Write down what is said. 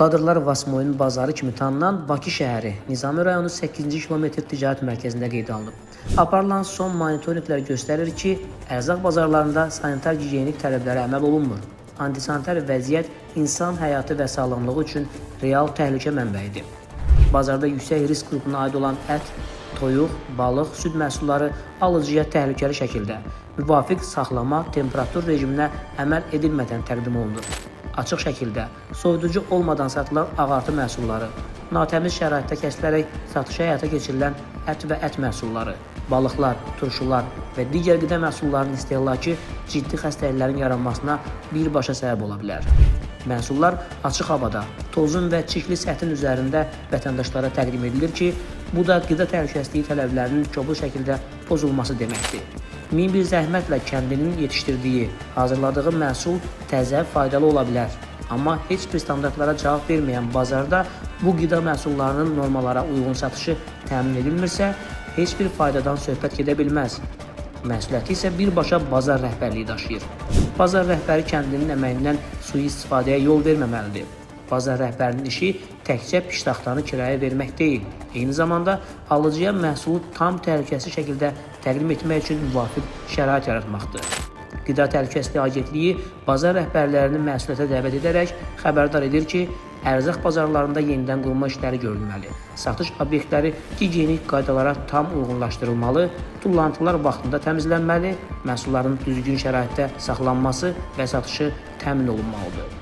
Kadrlar Vasmoyun bazarı kimi tanınan Bakı şəhəri Nizami rayonu 8-ci kilometr ticarət mərkəzində qeydə alınıb. Aparılan son monitorinqlər göstərir ki, ərzaq bazarlarında sanitar-gigiyenik tələblərə əməl olunmur. Antisanitar vəziyyət insan həyatı və sağlamlığı üçün real təhlükə mənbəyidir. Bazarda yüksək risk qrupuna aid olan ət, toyuq, balıq, süd məhsulları alıcıya təhlükəli şəkildə müvafiq saxlama, temperatur rejiminə əməl edilmədən təqdim olunur. Açıq şəkildə, soyuducu olmadan satılan ağartı məhsulları, natəmiz şəraitdə kəsilərək satışa həyata keçirilən ət və ət məhsulları, balıqlar, turşular və digər qida məhsullarının istehlakı ciddi xəstəliklərin yaranmasına birbaşa səbəb ola bilər. Məhsullar açıq havada, tozun və çirkli səthin üzərində vətəndaşlara təqdim edilir ki, bu da qida təhlükəsizliyi tələblərinin kobud şəkildə pozulması deməkdir. Min bir zəhmətlə kəndinin yetişdirdiyi, hazırladığı məhsul təzə, faydalı ola bilər. Amma heç bir standartlara cavab verməyən bazarda bu qida məhsullarının normalara uyğun satışı təmin edilmirsə, heç bir faydadan söhbət gedə bilməz. Məsuliyyəti isə birbaşa bazar rəhbərliyi daşıyır. Bazar rəhbəri kəndinin əməyindən sui-istifadəyə yol verməməlidir. Bazar rəhbərinin işi təkcə piştaxtanı kirayə vermək deyil, eyni zamanda alıcıya məhsulu tam təhlükəsiz şəkildə təqdim etmək üçün müvafiq şərait yaratmaqdır. Qida Təhlükəsizliyi Agentliyi bazar rəhbərlərini məsuliyyətə dəvət edərək xəbərdar edir ki, ərzaq bazarlarında yenidən qurma işləri görülməli, satış obyektləri gigiyenik qaydalara tam uyğunlaşdırılmalı, tullantılar vaxtında təmizlənməli, məhsulların düzgün şəraitdə saxlanması və satışı təmin olunmalıdır.